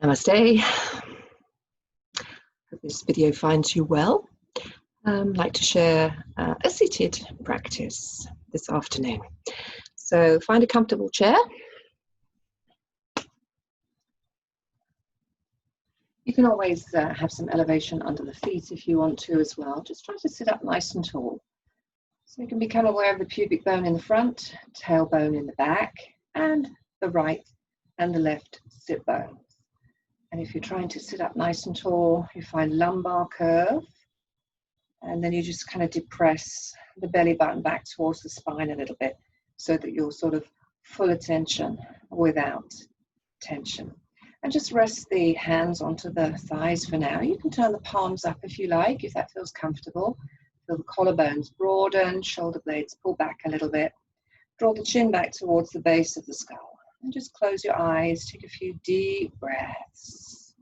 Namaste. Hope this video finds you well. I'd like to share a seated practice this afternoon. So find a comfortable chair. You can always have some elevation under the feet if you want to as well. Just try to sit up nice and tall. So you can become aware of the pubic bone in the front, tailbone in the back, and the right and the left sit bones. And if you're trying to sit up nice and tall, you find lumbar curve. And then you just kind of depress the belly button back towards the spine a little bit so that you're sort of full attention without tension. And just rest the hands onto the thighs for now. You can turn the palms up if you like, if that feels comfortable. Feel the collarbones broaden, shoulder blades pull back a little bit. Draw the chin back towards the base of the skull. And just close your eyes, take a few deep breaths.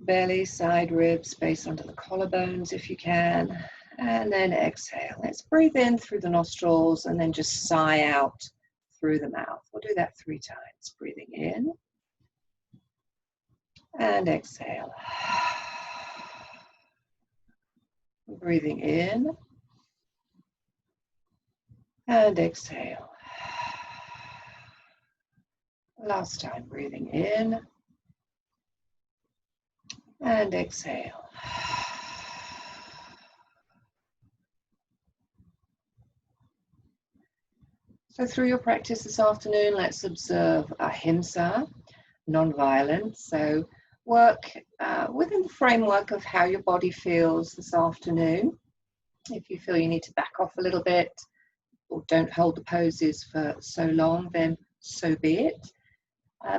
Belly, side ribs, space under the collarbones if you can. And then exhale. Let's breathe in through the nostrils and then just sigh out through the mouth. We'll do that 3 times. Breathing in and exhale. Breathing in and exhale. Last time, breathing in and exhale. So through your practice this afternoon, let's observe ahimsa, non-violence. So work within the framework of how your body feels this afternoon. If you feel you need to back off a little bit or don't hold the poses for so long, then so be it.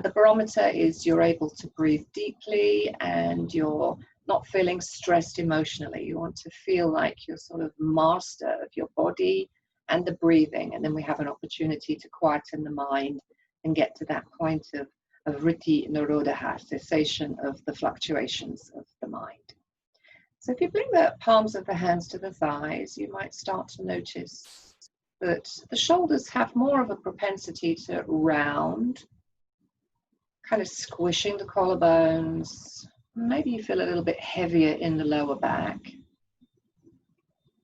The barometer is you're able to breathe deeply and you're not feeling stressed emotionally. You want to feel like you're sort of master of your body and the breathing, and then we have an opportunity to quieten the mind and get to that point of vritti nirodha, cessation of the fluctuations of the mind. So if you bring the palms of the hands to the thighs, you might start to notice that the shoulders have more of a propensity to round, kind of squishing the collarbones. Maybe you feel a little bit heavier in the lower back.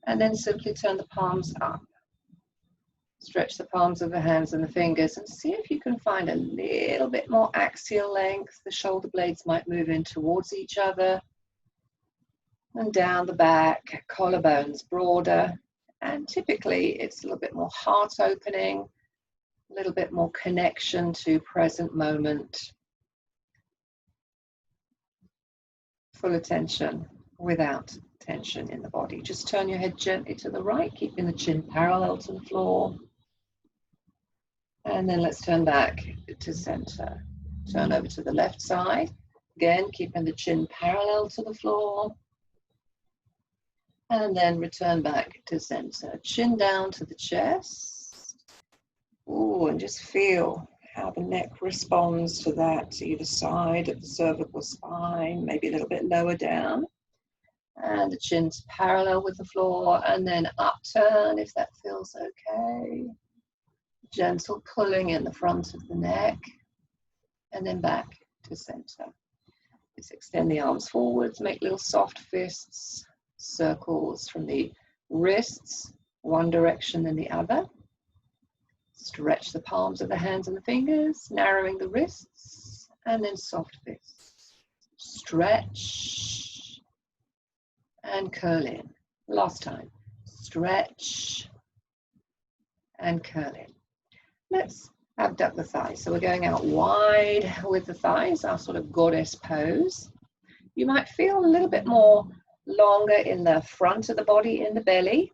And then simply turn the palms up. Stretch the palms of the hands and the fingers and see if you can find a little bit more axial length. The shoulder blades might move in towards each other. And down the back, collarbones broader. And typically it's a little bit more heart opening, a little bit more connection to present moment. Full attention without tension in the body. Just turn your head gently to the right, keeping the chin parallel to the floor. And then let's turn back to center. Turn over to the left side. Again, keeping the chin parallel to the floor. And then return back to center. Chin down to the chest. Ooh, and just feel how the neck responds to that, to either side of the cervical spine, maybe a little bit lower down. And the chin's parallel with the floor, and then upturn if that feels okay. Gentle pulling in the front of the neck, and then back to center. Just extend the arms forwards, make little soft fists, circles from the wrists, one direction and the other. Stretch the palms of the hands and the fingers, narrowing the wrists, and then soft fists. Stretch and curl in. Last time. Stretch and curl in. Let's abduct the thighs. So we're going out wide with the thighs, our sort of goddess pose. You might feel a little bit more longer in the front of the body, in the belly,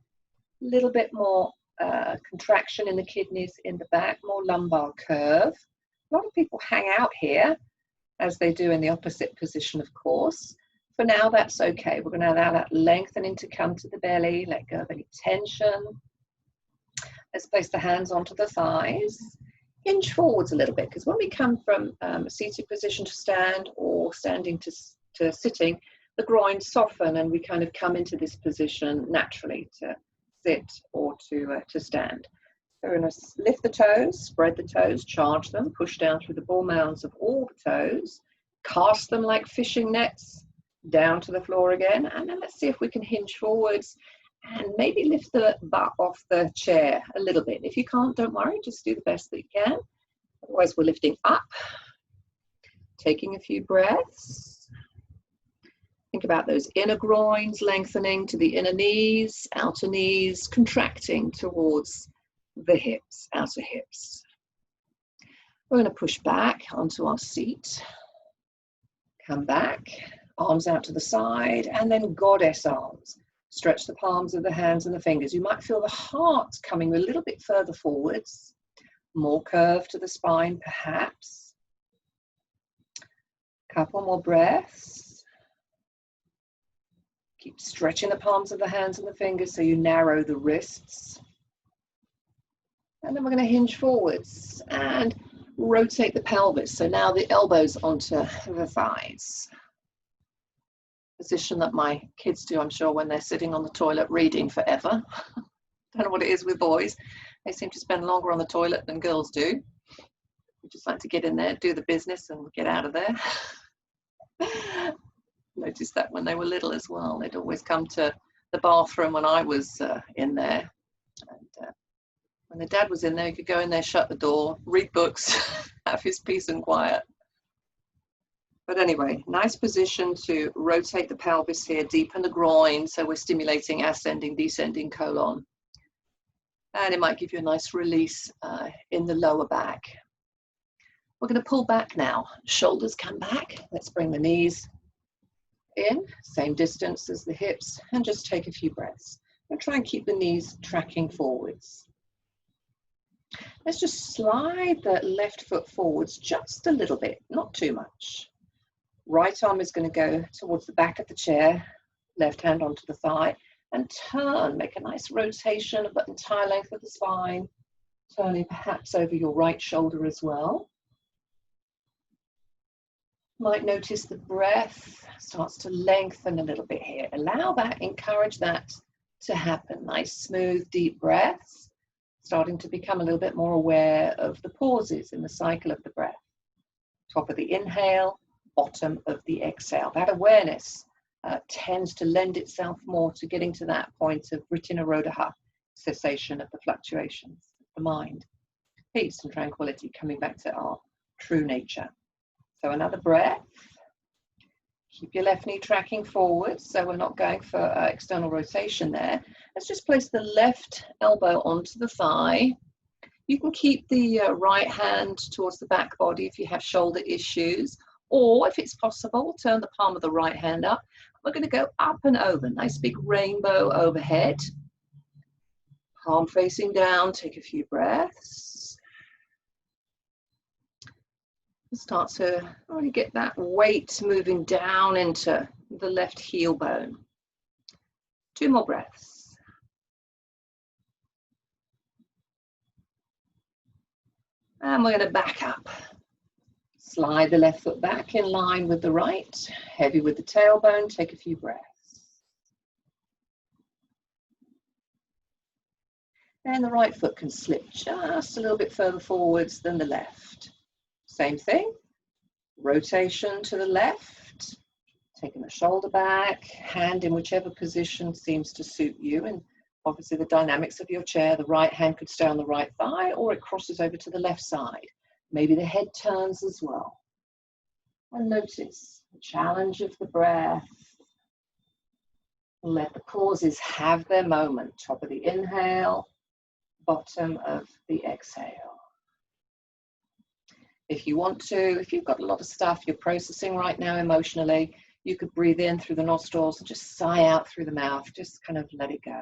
a little bit more contraction in the kidneys in the back, more lumbar curve. A lot of people hang out here, as they do in the opposite position, of course. For now, that's okay. We're going to allow that lengthening to come to the belly, let go of any tension. Let's place the hands onto the thighs. Hinge forwards a little bit, because when we come from a seated position to stand or standing to sitting, the groins soften and we kind of come into this position naturally to sit or to stand. So we're going to lift the toes, spread the toes, charge them, push down through the ball mounds of all the toes, cast them like fishing nets down to the floor again, and then let's see if we can hinge forwards and maybe lift the butt off the chair a little bit. If you can't, don't worry, just do the best that you can. Otherwise, we're lifting up, taking a few breaths. Think about those inner groins lengthening to the inner knees, outer knees contracting towards the hips, outer hips. We're going to push back onto our seat. Come back, arms out to the side, and then goddess arms. Stretch the palms of the hands and the fingers. You might feel the heart coming a little bit further forwards. More curve to the spine, perhaps. Couple more breaths. Keep stretching the palms of the hands and the fingers so you narrow the wrists. And then we're going to hinge forwards and rotate the pelvis. So now the elbows onto the thighs. Position that my kids do, I'm sure, when they're sitting on the toilet reading forever. Don't know what it is with boys. They seem to spend longer on the toilet than girls do. We just like to get in there, do the business and get out of there. Noticed that when they were little as well. They'd always come to the bathroom when I was in there. And when the dad was in there, he could go in there, shut the door, read books, have his peace and quiet. But anyway, nice position to rotate the pelvis here, deepen the groin, so we're stimulating ascending, descending colon. And it might give you a nice release in the lower back. We're going to pull back now. Shoulders come back. Let's bring the knees in, same distance as the hips, and just take a few breaths. And try and keep the knees tracking forwards. Let's just slide the left foot forwards just a little bit, not too much. Right arm is going to go towards the back of the chair, left hand onto the thigh, and turn. Make a nice rotation of the entire length of the spine, turning perhaps over your right shoulder as well. Might notice the breath starts to lengthen a little bit here. Allow that, encourage that to happen. Nice, smooth, deep breaths. Starting to become a little bit more aware of the pauses in the cycle of the breath. Top of the inhale, bottom of the exhale. That awareness tends to lend itself more to getting to that point of Vritti-nirodha, cessation of the fluctuations of the mind. Peace and tranquility, coming back to our true nature. So another breath. Keep your left knee tracking forward, so we're not going for external rotation there. Let's just place the left elbow onto the thigh. You can keep the right hand towards the back body if you have shoulder issues, or if it's possible, turn the palm of the right hand up. We're going to go up and over, nice big rainbow overhead. Palm facing down, take a few breaths. Start to really get that weight moving down into the left heel bone. 2 more breaths. And we're going to back up. Slide the left foot back in line with the right, heavy with the tailbone, take a few breaths. And the right foot can slip just a little bit further forwards than the left. Same thing, rotation to the left, taking the shoulder back, hand in whichever position seems to suit you, and obviously the dynamics of your chair, the right hand could stay on the right thigh or it crosses over to the left side. Maybe the head turns as well. And notice the challenge of the breath. Let the pauses have their moment. Top of the inhale, bottom of the exhale. If you want to, if you've got a lot of stuff you're processing right now emotionally, you could breathe in through the nostrils and just sigh out through the mouth. Just kind of let it go.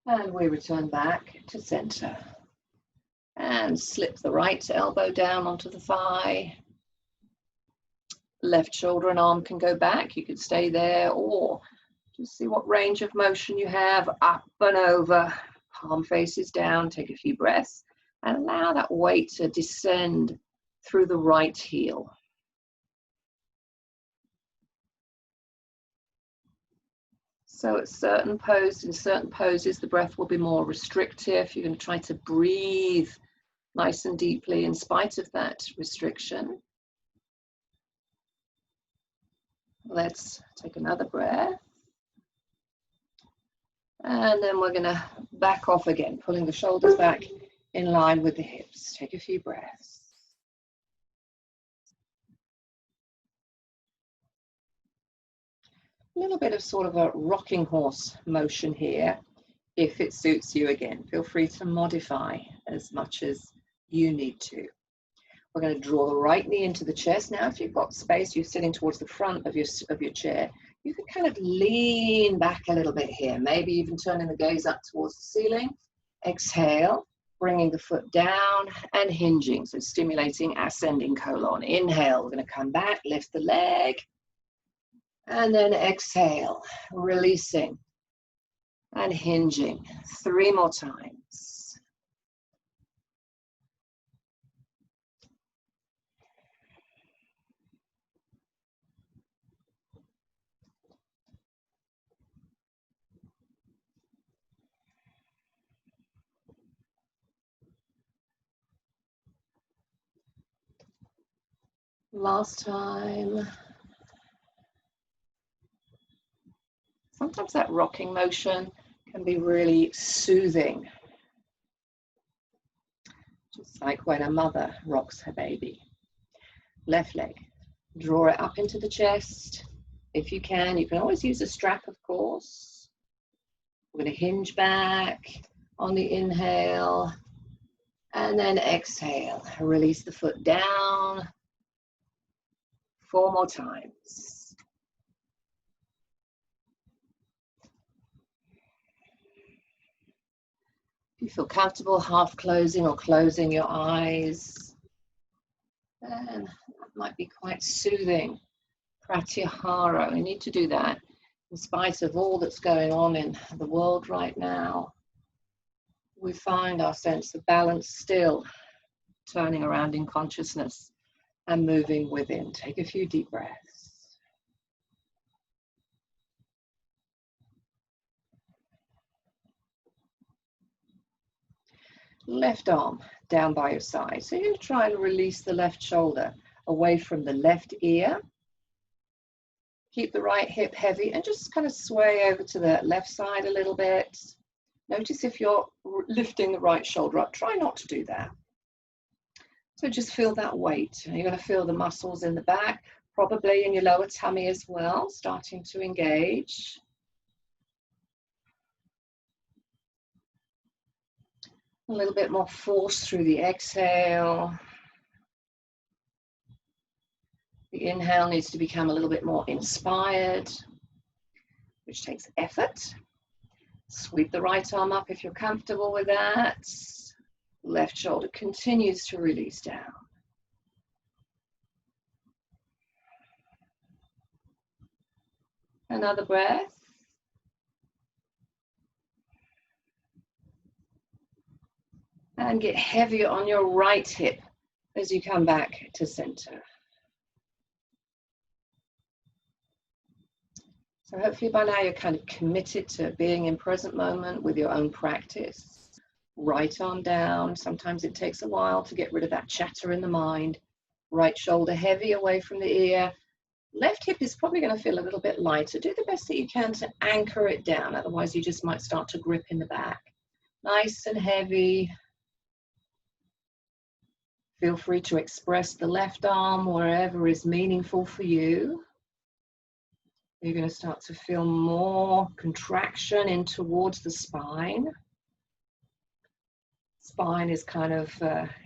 And we return back to center. And slip the right elbow down onto the thigh. Left shoulder and arm can go back. You could stay there, or just see what range of motion you have. Up and over, palm faces down, take a few breaths, and allow that weight to descend through the right heel. So at certain poses, in certain poses, the breath will be more restrictive. You're going to try to breathe nice and deeply in spite of that restriction. Let's take another breath. And then we're going to back off again, pulling the shoulders back in line with the hips. Take a few breaths. A little bit of sort of a rocking horse motion here, if it suits you again. Feel free to modify as much as you need to. We're going to draw the right knee into the chest. Now, if you've got space, you're sitting towards the front of your chair, you can kind of lean back a little bit here, maybe even turning the gaze up towards the ceiling. Exhale, bringing the foot down and hinging, so stimulating ascending colon. Inhale, we're going to come back, lift the leg, and then exhale, releasing and hinging. 3 more times. Last time. Sometimes that rocking motion can be really soothing. Just like when a mother rocks her baby. Left leg, draw it up into the chest. If you can always use a strap, of course. We're going to hinge back on the inhale and then exhale. Release the foot down. 4 more times. If you feel comfortable, half closing or closing your eyes, then that might be quite soothing. Pratyahara, we need to do that in spite of all that's going on in the world right now. We find our sense of balance still turning around in consciousness and moving within. Take a few deep breaths. Left arm down by your side. So you're going to try and release the left shoulder away from the left ear. Keep the right hip heavy and just kind of sway over to the left side a little bit. Notice if you're lifting the right shoulder up. Try not to do that. So just feel that weight. You're going to feel the muscles in the back, probably in your lower tummy as well, starting to engage. A little bit more force through the exhale. The inhale needs to become a little bit more inspired, which takes effort. Sweep the right arm up if you're comfortable with that. Left shoulder continues to release down. Another breath. And get heavier on your right hip as you come back to center. So hopefully by now you're kind of committed to being in present moment with your own practice. Right arm down. Sometimes it takes a while to get rid of that chatter in the mind. Right shoulder heavy away from the ear. Left hip is probably going to feel a little bit lighter. Do the best that you can to anchor it down. Otherwise you just might start to grip in the back. Nice and heavy. Feel free to express the left arm wherever is meaningful for you. You're going to start to feel more contraction in towards the spine. Spine is kind of,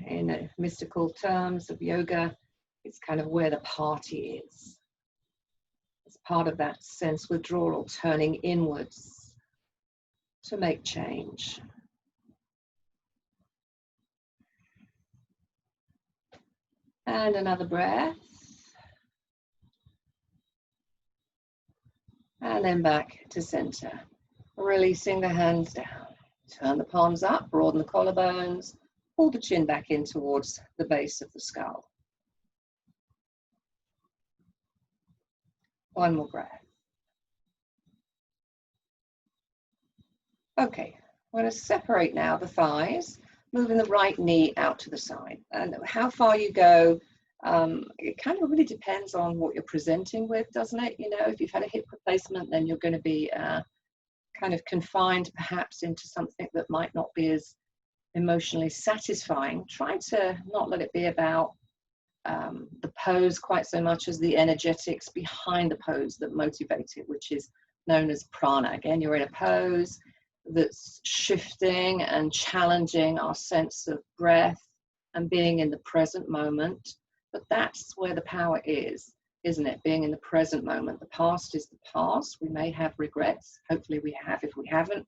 in mystical terms of yoga, it's kind of where the party is. It's part of that sense withdrawal, turning inwards to make change. And another breath. And then back to center. Releasing the hands down. Turn the palms up, broaden the collarbones, pull the chin back in towards the base of the skull. One more breath. Okay, we're going to separate now the thighs, moving the right knee out to the side. And how far you go, it kind of really depends on what you're presenting with, doesn't it? You know, if you've had a hip replacement, then you're going to be kind of confined perhaps into something that might not be as emotionally satisfying. Try to not let it be about the pose quite so much as the energetics behind the pose that motivate it, which is known as prana. Again, you're in a pose that's shifting and challenging our sense of breath and being in the present moment. But that's where the power is, isn't it? Being in the present moment. The past is the past. We may have regrets. Hopefully we have. If we haven't,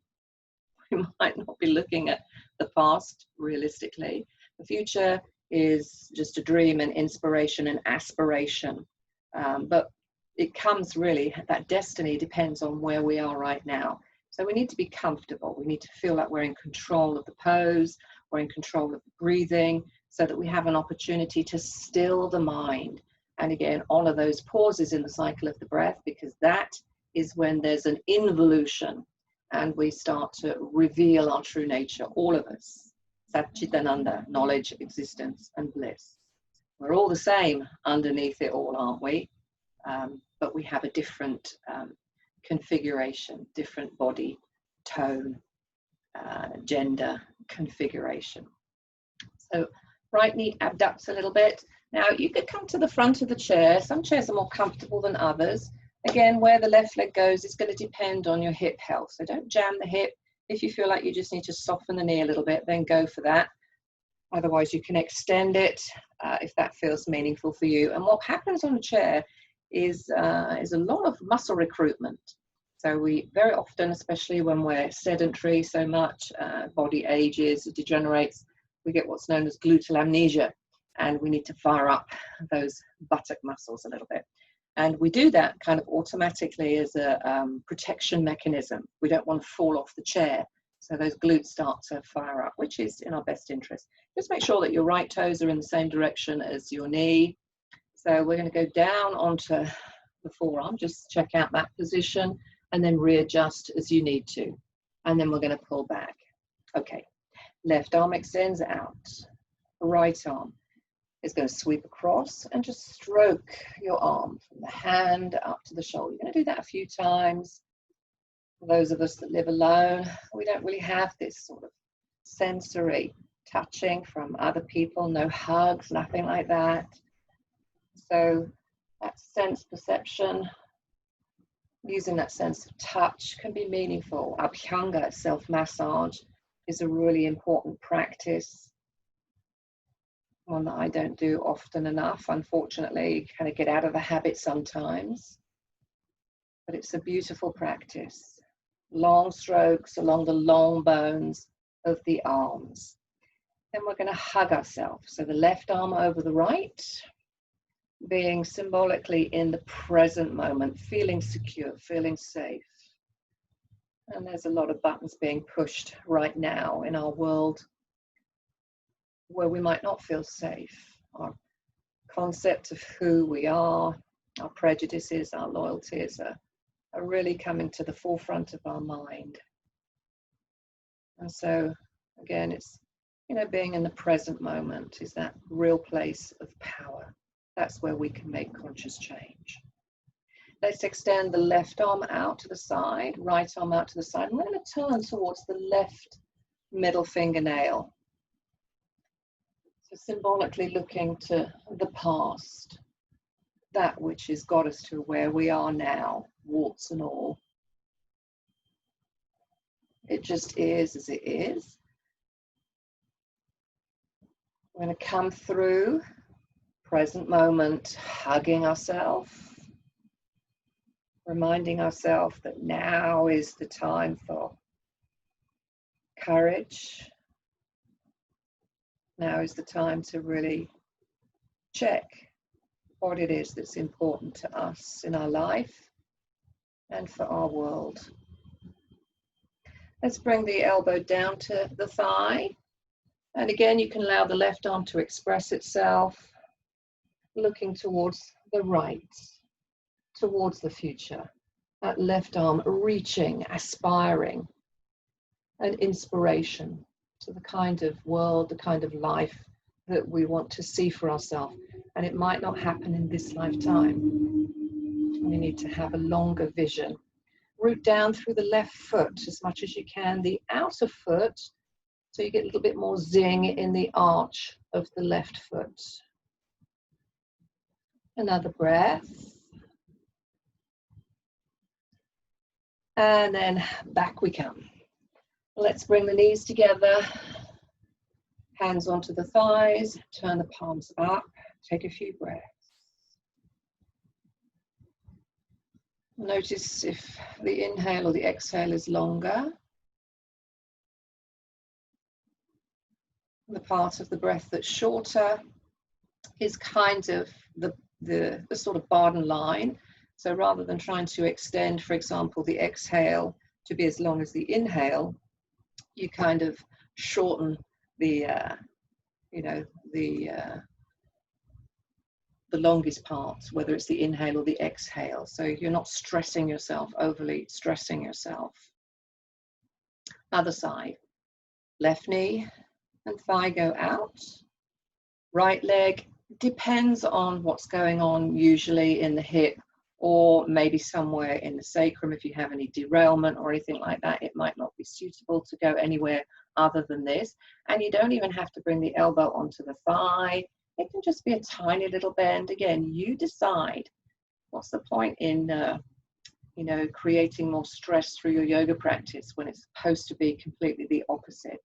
we might not be looking at the past realistically. The future is just a dream and inspiration and aspiration. But it comes really, that destiny depends on where we are right now. So we need to be comfortable. We need to feel like we're in control of the pose, we're in control of the breathing, so that we have an opportunity to still the mind. And again, honor those pauses in the cycle of the breath, because that is when there's an involution and we start to reveal our true nature, all of us. Satchitananda, knowledge, existence, and bliss. We're all the same underneath it all, aren't we? But we have a different configuration, different body, tone, gender configuration. So right knee abducts a little bit. Now you could come to the front of the chair. Some chairs are more comfortable than others. Again, where the left leg goes is going to depend on your hip health. So don't jam the hip. If you feel like you just need to soften the knee a little bit, then go for that. Otherwise, you can extend it if that feels meaningful for you. And what happens on a chair is a lot of muscle recruitment. So we very often, especially when we're sedentary so much, body ages, it degenerates, we get what's known as gluteal amnesia, and we need to fire up those buttock muscles a little bit. And we do that kind of automatically as a protection mechanism. We don't want to fall off the chair. So those glutes start to fire up, which is in our best interest. Just make sure that your right toes are in the same direction as your knee. So we're going to go down onto the forearm, just check out that position, and then readjust as you need to. And then we're going to pull back. Okay, left arm extends out. Right arm is going to sweep across and just stroke your arm from the hand up to the shoulder. You're going to do that a few times. For those of us that live alone, we don't really have this sort of sensory touching from other people, no hugs, nothing like that. So that sense perception, using that sense of touch can be meaningful. Abhyanga, self-massage, is a really important practice. One that I don't do often enough, unfortunately. Kind of get out of the habit sometimes. But it's a beautiful practice. Long strokes along the long bones of the arms. Then we're going to hug ourselves. So the left arm over the right, being symbolically in the present moment, feeling secure, feeling safe. And there's a lot of buttons being pushed right now in our world where we might not feel safe. Our concept of who we are, our prejudices, our loyalties are really coming to the forefront of our mind. And so, again, it's, you know, being in the present moment is that real place of power. That's where we can make conscious change. Let's extend the left arm out to the side, right arm out to the side. And we're going to turn towards the left middle fingernail. So symbolically looking to the past, that which has got us to where we are now, warts and all. It just is as it is. We're going to come through present moment, hugging ourselves, reminding ourselves that now is the time for courage. Now is the time to really check what it is that's important to us in our life and for our world. Let's bring the elbow down to the thigh. And again, you can allow the left arm to express itself, looking towards the right, towards the future. That left arm reaching, aspiring. and inspiration to the kind of world, the kind of life that we want to see for ourselves. And it might not happen in this lifetime. We need to have a longer vision. Root down through the left foot as much as you can, the outer foot, so you get a little bit more zing in the arch of the left foot. Another breath. And then back we come. Let's bring the knees together, hands onto the thighs, turn the palms up, take a few breaths. Notice if the inhale or the exhale is longer. The part of the breath that's shorter is kind of the sort of Barden line. So rather than trying to extend, for example, the exhale to be as long as the inhale, you kind of shorten the longest part, whether it's the inhale or the exhale. So you're not stressing yourself, overly stressing yourself. Other side. Left knee and thigh go out. Right leg depends on what's going on, usually in the hip or maybe somewhere in the sacrum. If you have any derailment or anything like that, it might not be suitable to go anywhere other than this. And you don't even have to bring the elbow onto the thigh. It can just be a tiny little bend. Again, you decide. What's the point in creating more stress through your yoga practice when it's supposed to be completely the opposite?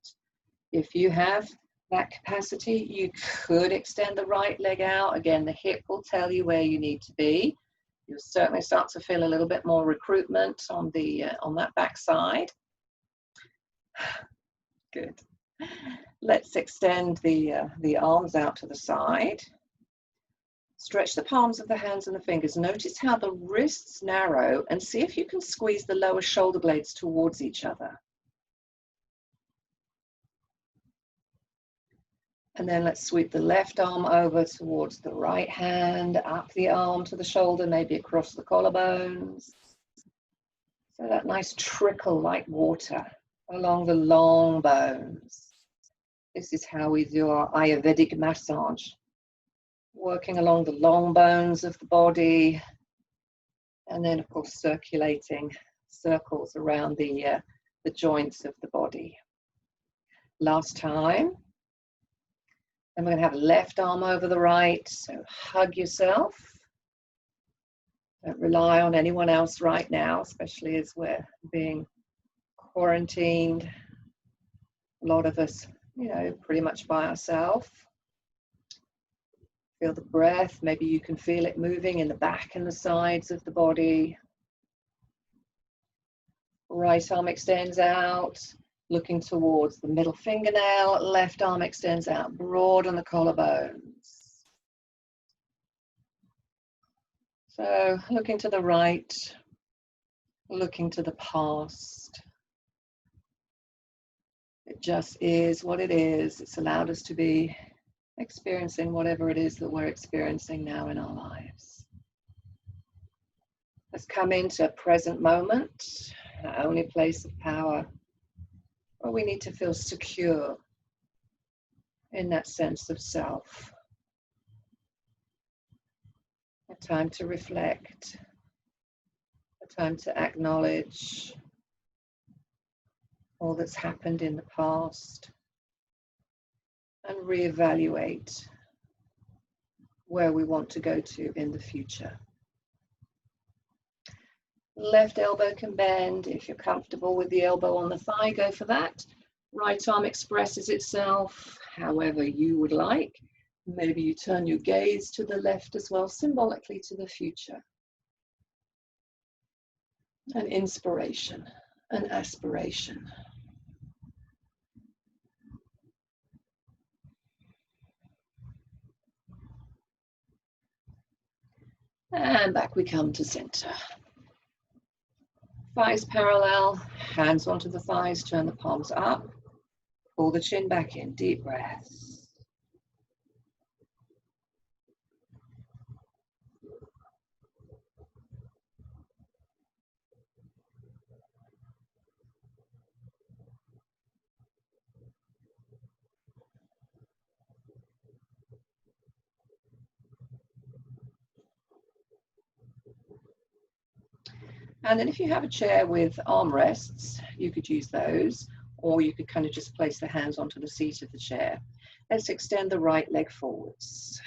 If you have that capacity, you could extend the right leg out. Again, the hip will tell you where you need to be. You'll certainly start to feel a little bit more recruitment on that back side. Good. Let's extend the arms out to the side. Stretch the palms of the hands and the fingers. Notice how the wrists narrow and see if you can squeeze the lower shoulder blades towards each other. And then let's sweep the left arm over towards the right hand, up the arm to the shoulder, maybe across the collarbones. So that nice trickle like water along the long bones. This is how we do our Ayurvedic massage, working along the long bones of the body, and then of course circulating circles around the joints of the body. Last time. And we're going to have left arm over the right, so hug yourself. Don't rely on anyone else right now, especially as we're being quarantined. A lot of us, pretty much by ourselves. Feel the breath. Maybe you can feel it moving in the back and the sides of the body. Right arm extends out, looking towards the middle fingernail. Left arm extends out, broaden the collarbones. So looking to the right, looking to the past. It just is what it is. It's allowed us to be experiencing whatever it is that we're experiencing now in our lives. Let's come into present moment, our only place of power, where we need to feel secure in that sense of self. A time to reflect, a time to acknowledge all that's happened in the past and reevaluate where we want to go to in the future. Left elbow can bend. If you're comfortable with the elbow on the thigh, go for that. Right arm expresses itself however you would like. Maybe you turn your gaze to the left as well, symbolically to the future. An inspiration, an aspiration. And back we come to center. Thighs parallel, hands onto the thighs, turn the palms up. Pull the chin back in, deep breaths. And then if you have a chair with armrests, you could use those, or you could kind of just place the hands onto the seat of the chair. Let's extend the right leg forwards.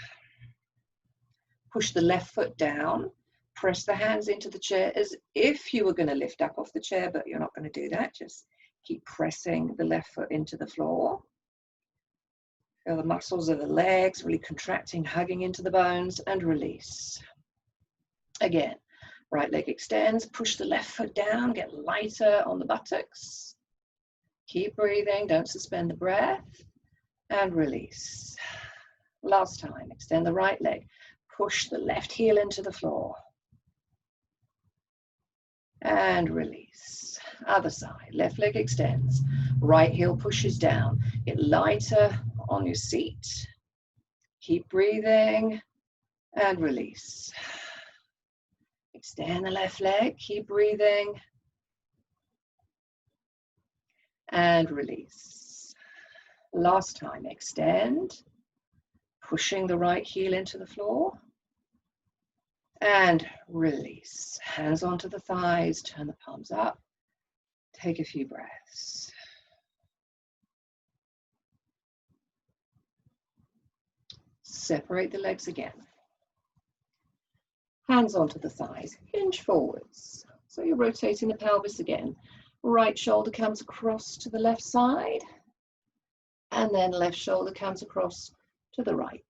Push the left foot down. Press the hands into the chair as if you were going to lift up off the chair, but you're not going to do that. Just keep pressing the left foot into the floor. Feel the muscles of the legs really contracting, hugging into the bones, and release. Again, right leg extends, push the left foot down, get lighter on the buttocks. Keep breathing, don't suspend the breath, and release. Last time, extend the right leg, push the left heel into the floor, and release. Other side, left leg extends, right heel pushes down, get lighter on your seat. Keep breathing, and release. Extend the left leg, keep breathing, and release. Last time, extend, pushing the right heel into the floor, and release. Hands onto the thighs, turn the palms up, take a few breaths. Separate the legs again. Hands onto the thighs, hinge forwards. So you're rotating the pelvis again. Right shoulder comes across to the left side, and then left shoulder comes across to the right.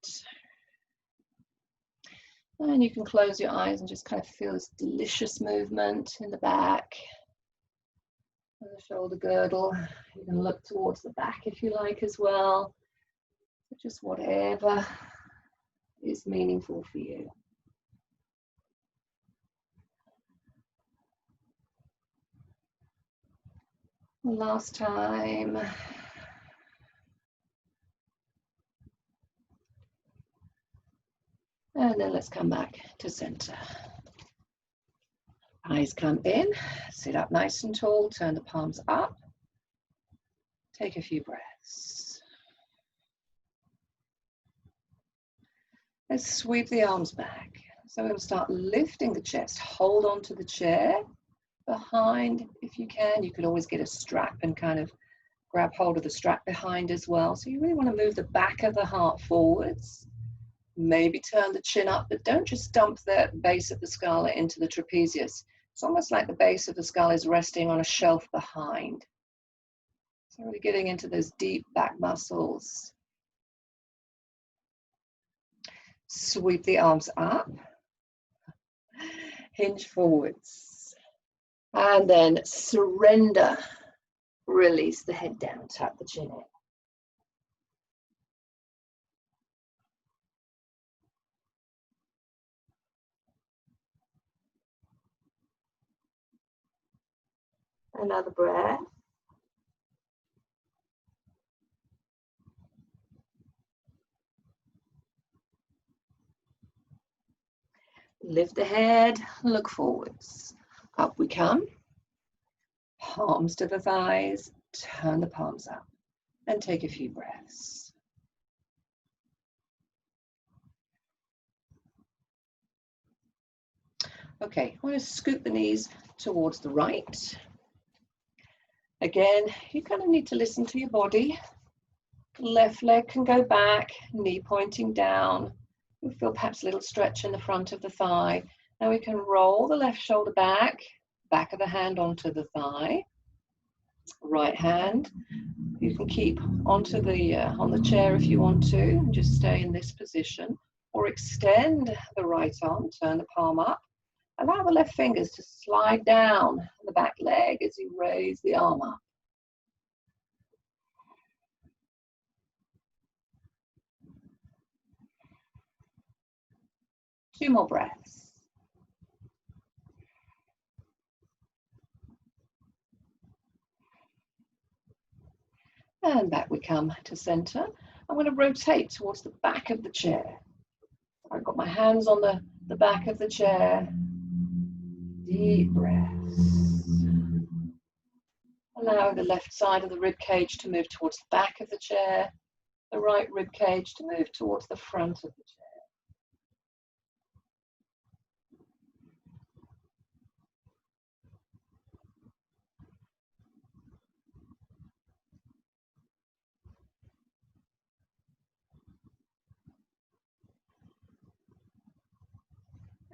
And you can close your eyes and just kind of feel this delicious movement in the back, and the shoulder girdle. You can look towards the back if you like as well. Just whatever is meaningful for you. Last time. And then let's come back to center. Eyes come in, sit up nice and tall, turn the palms up. Take a few breaths. Let's sweep the arms back. So we'll start lifting the chest. Hold on to the chair behind if you can. You could always get a strap and kind of grab hold of the strap behind as well. So you really want to move the back of the heart forwards. Maybe turn the chin up, but don't just dump the base of the skull into the trapezius. It's almost like the base of the skull is resting on a shelf behind. So really getting into those deep back muscles. Sweep the arms up. Hinge forwards. And then surrender. Release the head down, tuck the chin in. Another breath. Lift the head, look forwards. Up we come. Palms to the thighs, turn the palms up, and take a few breaths. Okay, I want to scoop the knees towards the right. Again, you kind of need to listen to your body. Left leg can go back, knee pointing down. You'll feel perhaps a little stretch in the front of the thigh. Now we can roll the left shoulder back, back of the hand onto the thigh. Right hand, you can keep onto the on the chair if you want to, and just stay in this position. Or extend the right arm, turn the palm up. Allow the left fingers to slide down the back leg as you raise the arm up. Two more breaths. And back we come to center. I'm going to rotate towards the back of the chair. I've got my hands on the back of the chair. Deep breaths. Allow the left side of the rib cage to move towards the back of the chair. The right rib cage to move towards the front of the chair.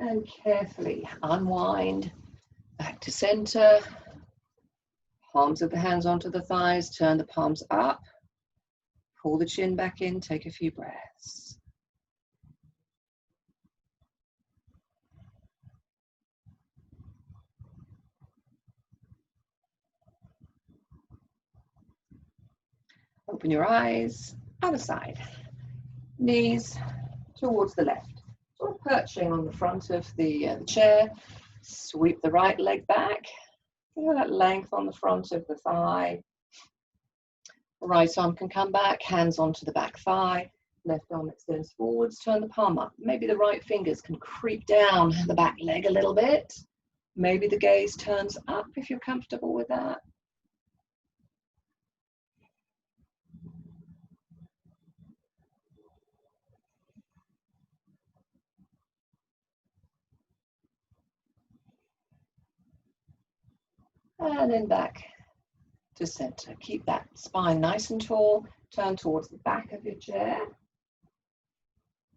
And carefully unwind back to center. Palms of the hands onto the thighs, turn the palms up. Pull the chin back in, take a few breaths. Open your eyes, other side. Knees towards the left. Sort of perching on the front of the chair. Sweep the right leg back. Feel that length on the front of the thigh. The right arm can come back, hands onto the back thigh. Left arm extends forwards, turn the palm up. Maybe the right fingers can creep down the back leg a little bit. Maybe the gaze turns up if you're comfortable with that. And then back to center. Keep that spine nice and tall. Turn towards the back of your chair.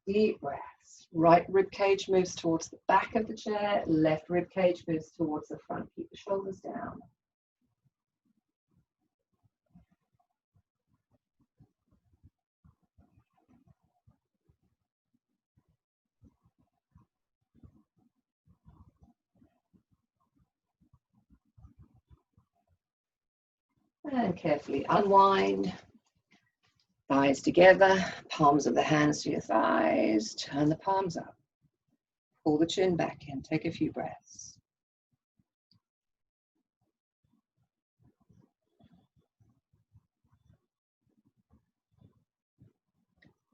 Deep breaths. Right rib cage moves towards the back of the chair. Left rib cage moves towards the front. Keep the shoulders down. And carefully unwind. Thighs together, palms of the hands to your thighs. Turn the palms up. Pull the chin back in. Take a few breaths.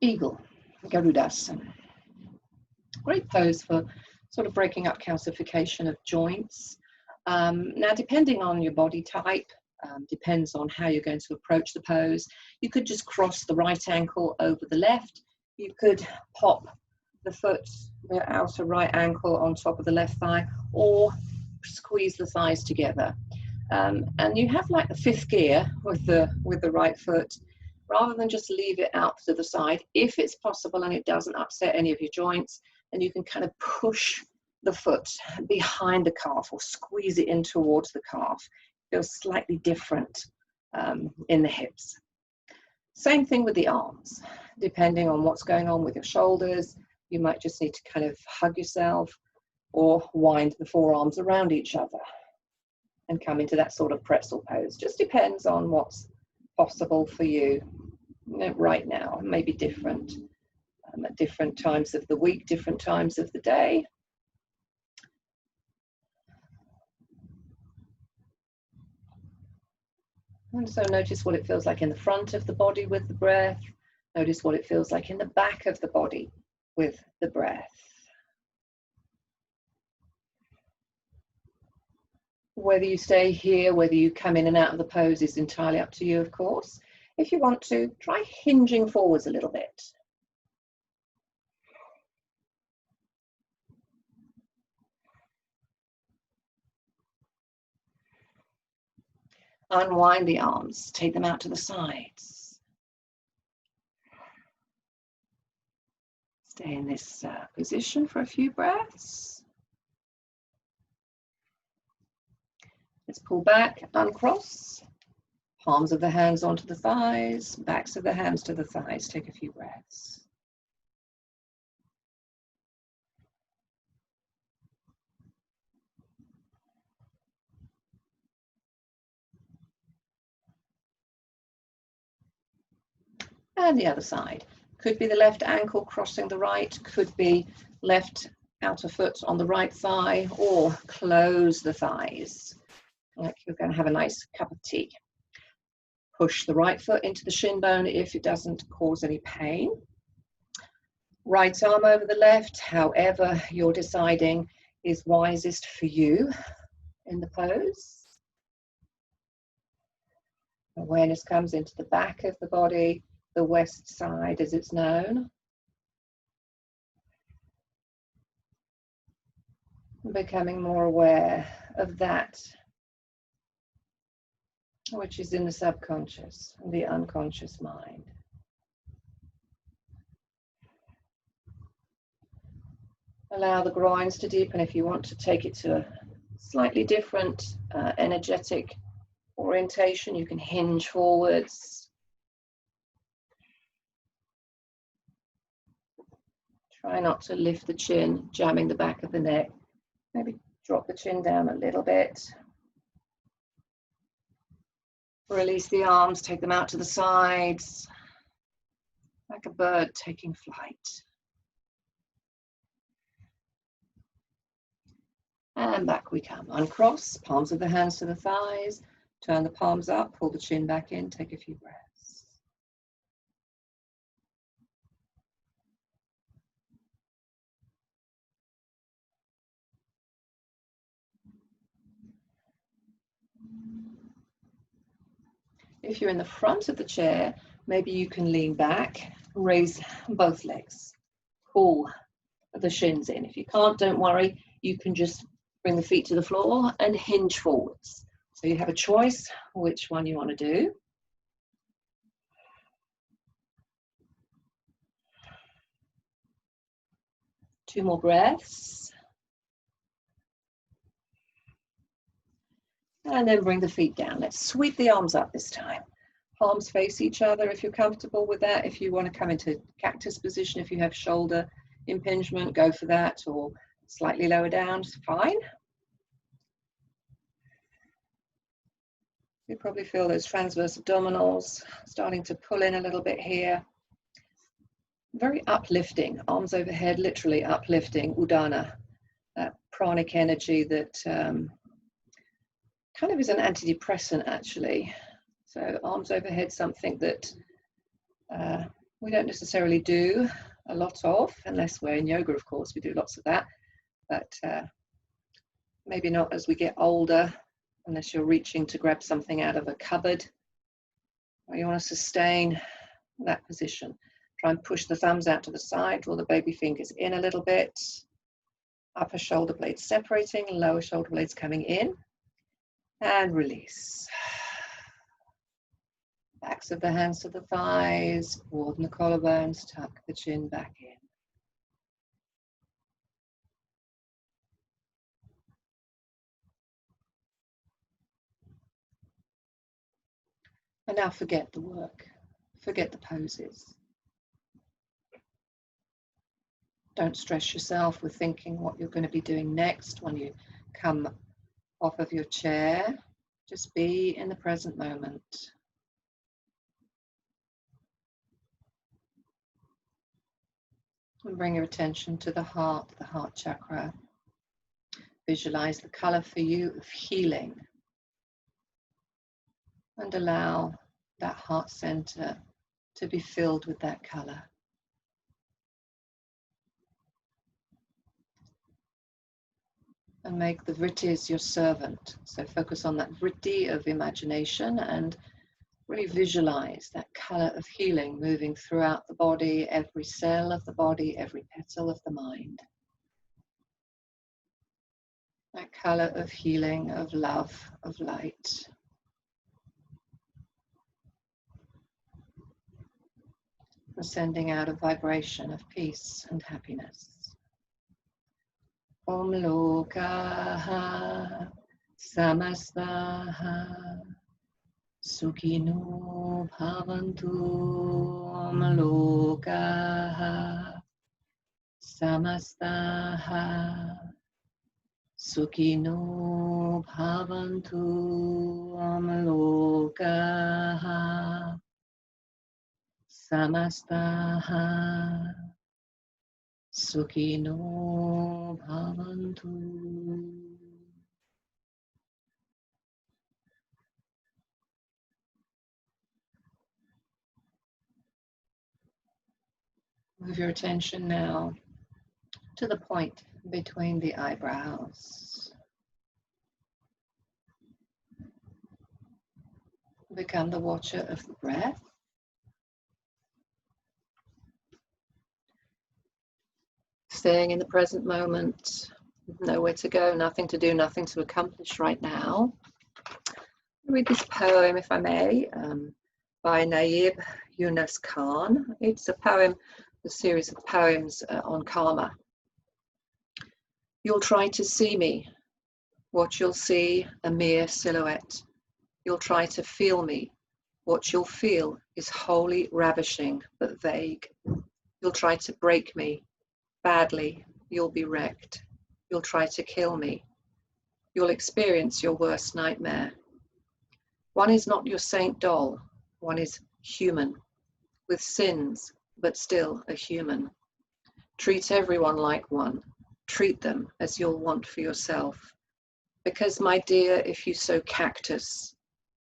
Eagle, Garudasana. Great pose for sort of breaking up calcification of joints. Now, depending on your body type, depends on how you're going to approach the pose. You could just cross the right ankle over the left. You could pop the foot, the outer right ankle on top of the left thigh, or squeeze the thighs together. And you have like the fifth gear with the right foot, rather than just leave it out to the side. If it's possible and it doesn't upset any of your joints, then you can kind of push the foot behind the calf or squeeze it in towards the calf. Feels slightly different in the hips. Same thing with the arms. Depending on what's going on with your shoulders, you might just need to kind of hug yourself or wind the forearms around each other and come into that sort of pretzel pose. Just depends on what's possible for you right now. It may be different at different times of the week, different times of the day. And so notice what it feels like in the front of the body with the breath. Notice what it feels like in the back of the body with the breath. Whether you stay here, whether you come in and out of the pose is entirely up to you, of course. If you want to, try hinging forwards a little bit. Unwind the arms, take them out to the sides. Stay in this position for a few breaths. Let's pull back, uncross. Palms of the hands onto the thighs, backs of the hands to the thighs. Take a few breaths. And the other side. Could be the left ankle crossing the right, could be left outer foot on the right thigh, or close the thighs, like you're going to have a nice cup of tea. Push the right foot into the shin bone if it doesn't cause any pain. Right arm over the left, however you're deciding is wisest for you in the pose. Awareness comes into the back of the body, the west side as it's known. Becoming more aware of that which is in the subconscious, the unconscious mind. Allow the groins to deepen. If you want to take it to a slightly different energetic orientation, you can hinge forwards. Try not to lift the chin, jamming the back of the neck. Maybe drop the chin down a little bit. Release the arms, take them out to the sides, like a bird taking flight. And back we come. Uncross, palms of the hands to the thighs. Turn the palms up, pull the chin back in, take a few breaths. If you're in the front of the chair, maybe you can lean back, raise both legs, pull the shins in. If you can't, don't worry, you can just bring the feet to the floor and hinge forwards. So you have a choice which one you want to do. Two more breaths. And then bring the feet down. Let's sweep the arms up this time. Palms face each other if you're comfortable with that. If you want to come into cactus position, if you have shoulder impingement, go for that, or slightly lower down, it's fine. You probably feel those transverse abdominals starting to pull in a little bit here. Very uplifting, arms overhead, literally uplifting, udana, that pranic energy that kind of is an antidepressant actually. So arms overhead, something that we don't necessarily do a lot of, unless we're in yoga, of course, we do lots of that, but maybe not as we get older, unless you're reaching to grab something out of a cupboard, or you want to sustain that position. Try and push the thumbs out to the side, draw the baby fingers in a little bit, upper shoulder blades separating, lower shoulder blades coming in, and release. Backs of the hands to the thighs, broaden the collarbones, tuck the chin back in. And now forget the work, forget the poses. Don't stress yourself with thinking what you're going to be doing next when you come off of your chair. Just be in the present moment. And bring your attention to the heart chakra. Visualize the color for you of healing. And allow that heart center to be filled with that color. And make the vrittis your servant. So focus on that vritti of imagination and really visualize that color of healing moving throughout the body, every cell of the body, every petal of the mind. That color of healing, of love, of light. And sending out a vibration of peace and happiness. Om lokaha samastaha sukhino bhavantu. Om lokaha samastaha sukhino bhavantu. Om lokaha samastaha sukhino bhavantu. Move your attention now to the point between the eyebrows. Become the watcher of the breath. Staying in the present moment, nowhere to go, nothing to do, nothing to accomplish right now. I'll read this poem, if I may, by Naib Yunus Khan. It's a poem, a series of poems on karma. You'll try to see me. What you'll see, a mere silhouette. You'll try to feel me. What you'll feel is wholly ravishing but vague. You'll try to break me. Badly, you'll be wrecked. You'll try to kill me. You'll experience your worst nightmare. One is not your saint doll. One is human, with sins, but still a human. Treat everyone like one. Treat them as you'll want for yourself. Because, my dear, if you sow cactus,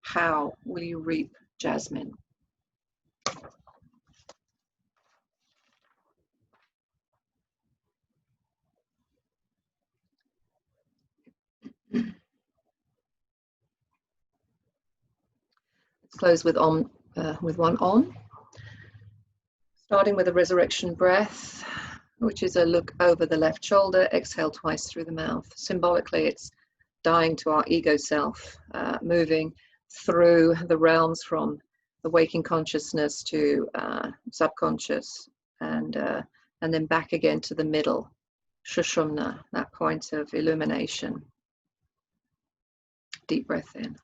how will you reap jasmine? Let's close with one on. Starting with a resurrection breath, which is a look over the left shoulder, exhale twice through the mouth. Symbolically, it's dying to our ego self, moving through the realms from the waking consciousness to subconscious, and then back again to the middle, Shushumna, that point of illumination. Deep breath in.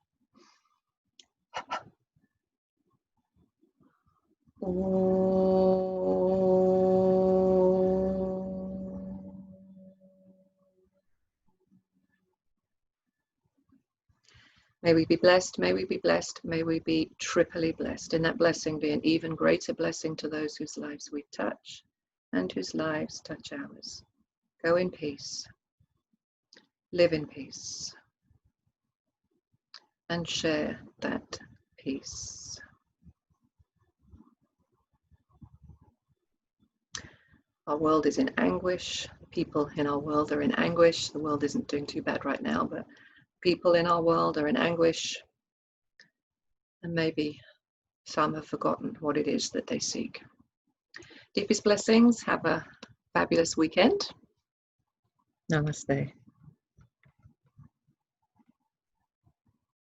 May we be blessed, may we be blessed, may we be triply blessed. In that blessing be an even greater blessing to those whose lives we touch and whose lives touch ours. Go in peace, live in peace, and share that peace. Our world is in anguish. People in our world are in anguish. The world isn't doing too bad right now, but people in our world are in anguish. And maybe some have forgotten what it is that they seek. Deepest blessings. Have a fabulous weekend. Namaste.